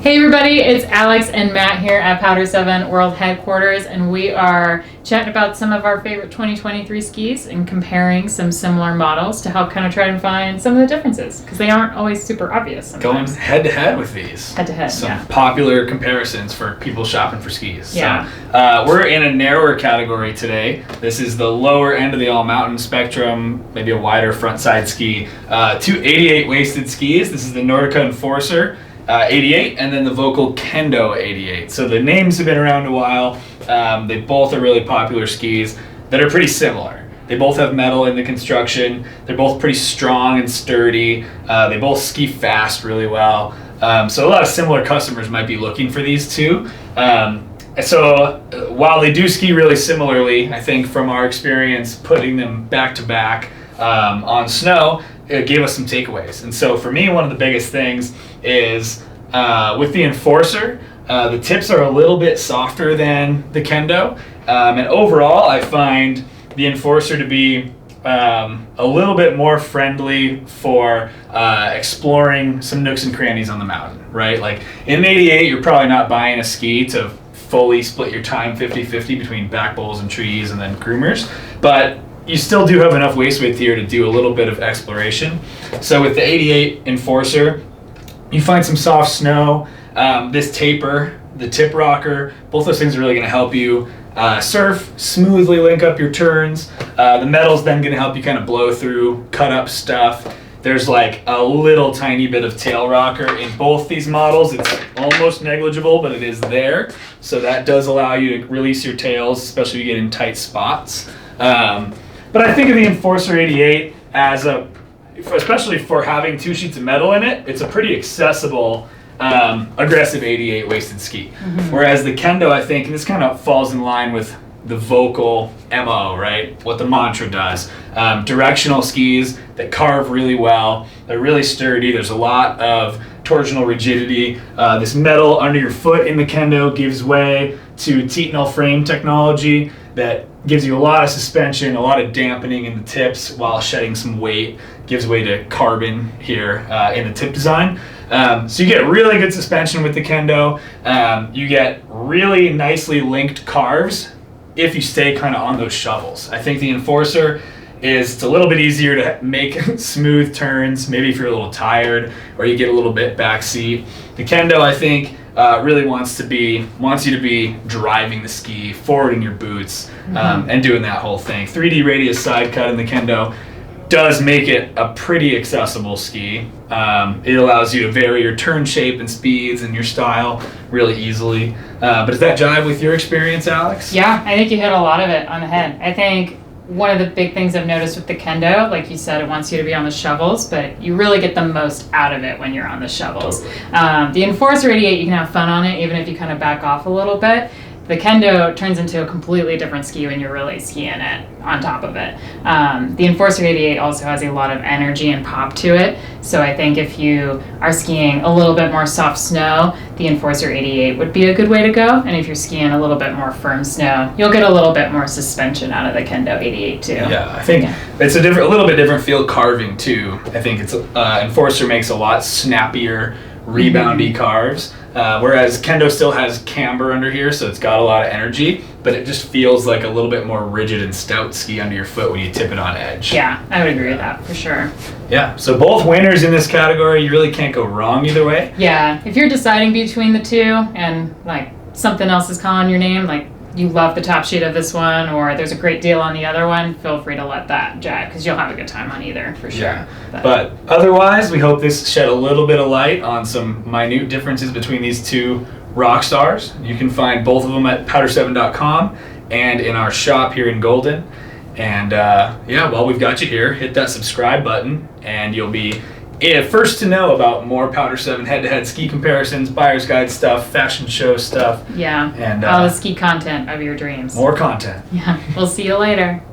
Hey everybody, it's Alex and Matt here at Powder7 World Headquarters, and we are chatting about some of our favorite 2023 skis and comparing some similar models to help kind of try and find some of the differences, because they aren't always super obvious sometimes. Going head to head with these. Head to head, Some popular comparisons for people shopping for skis. Yeah. So, we're in a narrower category today. This is the lower end of the all-mountain spectrum, maybe a wider front side ski. Two 88 waisted skis. This is the Nordica Enforcer 88 and then the Volkl Kendo 88. So the names have been around a while. They both are really popular skis that are pretty similar. They both have metal in the construction. They're both pretty strong and sturdy. They both ski fast really well. So a lot of similar customers might be looking for these two. So while they do ski really similarly, I think from our experience putting them back to back on snow, it gave us some takeaways. And so for me, one of the biggest things is with the Enforcer, the tips are a little bit softer than the Kendo. And overall, I find the Enforcer to be a little bit more friendly for exploring some nooks and crannies on the mountain, right? Like in an 88, you're probably not buying a ski to fully split your time 50-50 between back bowls and trees and then groomers. But you still do have enough waist width here to do a little bit of exploration. So with the 88 Enforcer, you find some soft snow, this taper, the tip rocker, both those things are really going to help you surf, smoothly link up your turns. The metal's then going to help you kind of blow through, cut up stuff. There's like a little tiny bit of tail rocker in both these models. It's almost negligible, but it is there. So that does allow you to release your tails, especially if you get in tight spots. But I think of the Enforcer 88 as especially for having two sheets of metal in it, it's a pretty accessible, aggressive 88 waisted ski. Mm-hmm. Whereas the Kendo, I think, and this kind of falls in line with the Volkl MO, right? What the mantra does. Directional skis that carve really well. They're really sturdy. There's a lot of torsional rigidity. This metal under your foot in the Kendo gives way to Titanal frame technology that gives you a lot of suspension, a lot of dampening in the tips while shedding some weight. Gives way to carbon here in the tip design. So you get really good suspension with the Kendo. You get really nicely linked carves if you stay kind of on those shovels. I think the Enforcer it's a little bit easier to make smooth turns, maybe if you're a little tired or you get a little bit backseat. The Kendo, I think, really wants you to be driving the ski forward in your boots and doing that whole thing. 3D radius side cut in the Kendo does make it a pretty accessible ski. It allows you to vary your turn shape and speeds and your style really easily. But does that jive with your experience, Alex? Yeah, I think you hit a lot of it on the head. I think one of the big things I've noticed with the Kendo, like you said, it wants you to be on the shovels, but you really get the most out of it when you're on the shovels. Totally. The Enforcer 88, you can have fun on it even if you kind of back off a little bit. The Kendo turns into a completely different ski when you're really skiing it on top of it. The Enforcer 88 also has a lot of energy and pop to it. So I think if you are skiing a little bit more soft snow, the Enforcer 88 would be a good way to go. And if you're skiing a little bit more firm snow, you'll get a little bit more suspension out of the Kendo 88 too. Yeah, I think it's a little bit different field carving too. I think it's Enforcer makes a lot snappier, reboundy carves. Whereas Kendo still has camber under here, so it's got a lot of energy, but it just feels like a little bit more rigid and stout ski under your foot when you tip it on edge. Yeah, I would agree with that for sure. Yeah, so both winners in this category, you really can't go wrong either way. Yeah, if you're deciding between the two and like something else is calling your name, like you love the top sheet of this one or there's a great deal on the other one, feel free to let that jag because you'll have a good time on either for sure. Yeah. But otherwise, we hope this shed a little bit of light on some minute differences between these two rock stars. You can find both of them at powder7.com and in our shop here in Golden. And while we've got you here, hit that subscribe button and you'll be first to know about more Powder7 head-to-head ski comparisons, buyer's guide stuff, fashion show stuff. Yeah, and all the ski content of your dreams. More content. Yeah, we'll see you later.